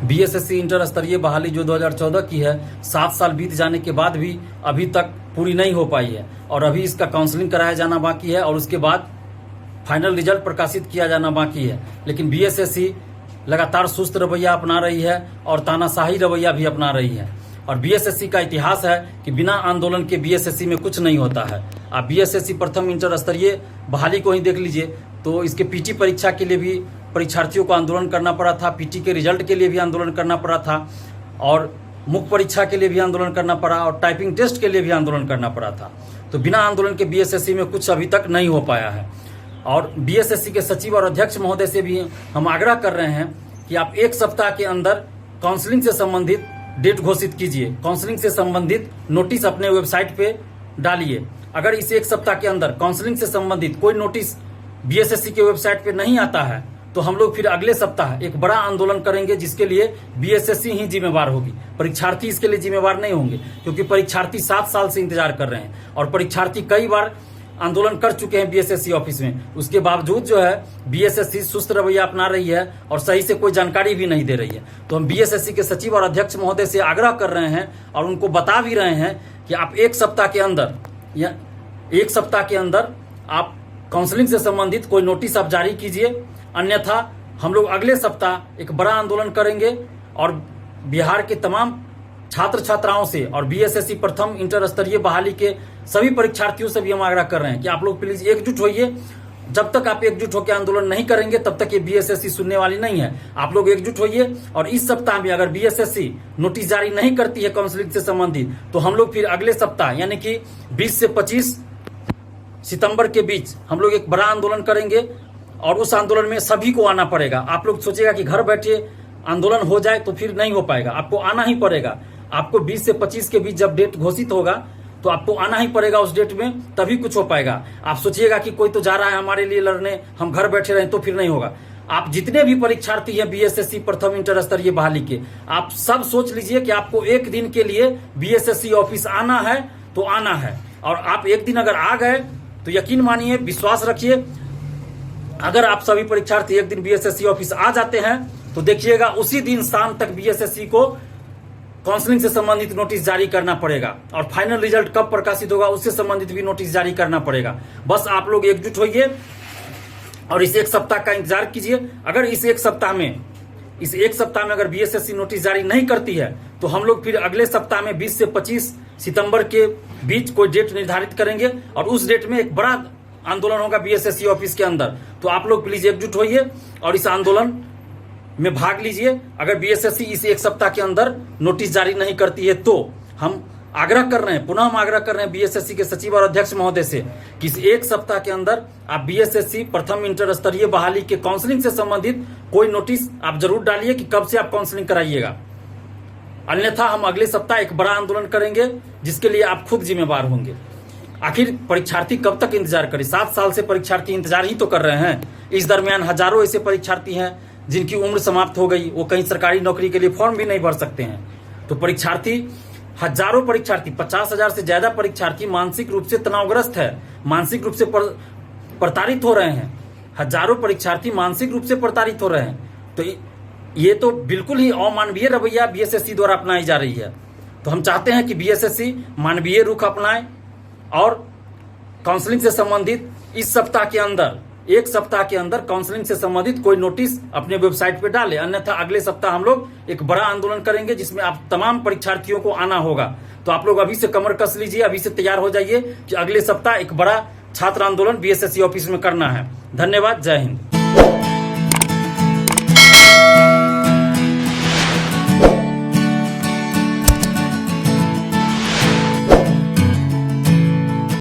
BSSC inter स्तरीय बहाली जो 2014 की है, 7 साल बीत जाने के बाद भी अभी तक पूरी नहीं हो पाई है और अभी इसका काउंसलिंग कराया जाना बाकी है और उसके बाद फाइनल रिजल्ट प्रकाशित किया जाना बाकी है। लेकिन बीएसएससी लगातार सुस्त रवैया अपना रही है और तानाशाही रवैया भी अपना रही है। और बीएसएससी का इतिहास है कि बिना आंदोलन के बीएसएससी में कुछ नहीं होता है। आप बीएसएससी प्रथम इंटर स्तरीय बहाली को ही देख लीजिए तो इसके पीटी परीक्षा के लिए भी परीक्षार्थियों को आंदोलन करना पड़ा था, पीटी के रिजल्ट के लिए भी आंदोलन करना पड़ा था और मुख्य परीक्षा के लिए भी आंदोलन करना पड़ा और टाइपिंग टेस्ट के लिए भी आंदोलन करना पड़ा था। तो बिना आंदोलन के बीएसएससी में कुछ अभी तक नहीं हो पाया है। और बीएसएससी के सचिव और अध्यक्ष महोदय से भी हम आग्रह कर रहे हैं कि आप 1 सप्ताह के अंदर काउंसलिंग से संबंधित डेट घोषित कीजिए, काउंसलिंग से संबंधित नोटिस अपने वेबसाइट पे डालिए। अगर इस 1 सप्ताह के अंदर काउंसलिंग से संबंधित कोई नोटिस बीएसएससी के वेबसाइट पे नहीं आता है तो हम लोग फिर अगले सप्ताह एक बड़ा आंदोलन करेंगे, जिसके लिए बीएसएससी ही जिम्मेवार होगी। परीक्षार्थी इसके लिए जिम्मेवार नहीं होंगे, क्योंकि परीक्षार्थी 7 साल से इंतजार कर रहे हैं और परीक्षार्थी कई बार आंदोलन कर चुके हैं बीएसएससी ऑफिस में। उसके बावजूद जो है बीएसएससी सुस्त रवैया अपना रही है और सही से कोई जानकारी भी नहीं दे रही है। तो हम बीएसएससी के सचिव और अध्यक्ष महोदय से आग्रह कर रहे हैं और उनको बता भी रहे हैं कि आप 1 सप्ताह के अंदर या 1 सप्ताह के अंदर आप काउंसलिंग से संबंधित कोई नोटिस आप जारी कीजिए, अन्यथा हम लोग अगले सप्ताह एक बड़ा आंदोलन करेंगे और बिहार के तमाम छात्र छात्राओं से और बीएसएससी प्रथम इंटर स्तरीय बहाली के सभी परीक्षार्थियों से भी हम आग्रह कर रहे हैं कि आप लोग प्लीज एकजुट होइए। जब तक आप एकजुट होकर आंदोलन नहीं करेंगे तब तक ये बीएसएससी सुनने वाली नहीं है। आप लोग एकजुट होइए और इस सप्ताह में अगर बीएसएससी नोटिस जारी नहीं करती है काउंसलिंग से संबंधित तो हम लोग फिर अगले सप्ताह यानी कि 20 से 25 सितंबर के बीच हम लोग एक बड़ा आंदोलन करेंगे और उस आंदोलन में सभी को आना पड़ेगा। आप लोग सोचेगा कि घर बैठे आंदोलन हो जाए तो फिर नहीं हो पाएगा, आपको आना ही पड़ेगा। आपको 20 से 25 के बीच जब डेट घोषित होगा तो आपको आना ही पड़ेगा उस डेट में, तभी कुछ हो पाएगा। आप सोचिएगा कि कोई तो जा रहा है हमारे लिए लड़ने, हम घर बैठे रहें, तो फिर नहीं होगा। आप जितने भी परीक्षार्थी हैं बीएसएससी प्रथम इंटर स्तरीय बहाली के, आप सब सोच लीजिए कि आपको एक दिन के लिए बीएसएससी ऑफिस आना है तो आना है। और आप एक दिन अगर आ गए तो यकीन मानिए, विश्वास रखिए, अगर आप सभी परीक्षार्थी एक दिन बीएसएससी ऑफिस आ जाते हैं तो देखिएगा उसी दिन शाम तक बीएसएससी को काउंसलिंग से संबंधित नोटिस जारी करना पड़ेगा और फाइनल रिजल्ट कब प्रकाशित होगा उससे संबंधित भी नोटिस जारी करना पड़ेगा। बस आप लोग एकजुट होइए और इस 1 सप्ताह का इंतजार कीजिए। अगर इस एक सप्ताह में अगर बीएसएससी नोटिस जारी नहीं करती है तो हम लोग फिर अगले सप्ताह में 20 से 25 सितंबर के बीच कोई डेट निर्धारित करेंगे और उस डेट में एक बड़ा आंदोलन होगा बीएसएससी ऑफिस के अंदर। तो आप लोग प्लीज एकजुट होइए और इस आंदोलन में भाग लीजिए। अगर बीएसएससी इस 1 सप्ताह के अंदर नोटिस जारी नहीं करती है तो हम आग्रह कर रहे हैं, पुनः हम आग्रह कर रहे हैं बीएसएससी के सचिव और अध्यक्ष महोदय से कि इस 1 सप्ताह के अंदर आप बीएसएससी प्रथम इंटर स्तरीय बहाली के काउंसलिंग से संबंधित कोई नोटिस आप जरूर डालिए कि कब से आप काउंसलिंग कराइएगा, अन्यथा हम अगले सप्ताह एक बड़ा आंदोलन करेंगे जिसके लिए आप खुद जिम्मेवार होंगे। आखिर परीक्षार्थी कब तक इंतजार करें? 7 साल से परीक्षार्थी इंतजार ही तो कर रहे हैं। इस दरमियान हजारों ऐसे परीक्षार्थी हैं जिनकी उम्र समाप्त हो गई, वो कहीं सरकारी नौकरी के लिए फॉर्म भी नहीं भर सकते हैं। तो हजारों परीक्षार्थी, 50,000 से ज्यादा परीक्षार्थी मानसिक रूप से तनावग्रस्त है, मानसिक रूप से प्रताड़ित हो रहे हैं। हजारों परीक्षार्थी मानसिक रूप से प्रताड़ित हो रहे हैं। तो ये तो बिल्कुल ही अमानवीय रवैया बीएसएससी द्वारा अपनाई जा रही है। तो हम चाहते हैं कि बीएसएससी मानवीय रुख अपनाए और काउंसलिंग से संबंधित इस सप्ताह के अंदर, 1 सप्ताह के अंदर काउंसलिंग से संबंधित कोई नोटिस अपने वेबसाइट पे डाले, अन्यथा अगले सप्ताह हम लोग एक बड़ा आंदोलन करेंगे जिसमें आप तमाम परीक्षार्थियों को आना होगा। तो आप लोग अभी से कमर कस लीजिए, अभी से तैयार हो जाइए कि अगले सप्ताह एक बड़ा छात्र आंदोलन बीएसएससी ऑफिस में करना है। धन्यवाद, जय हिंद।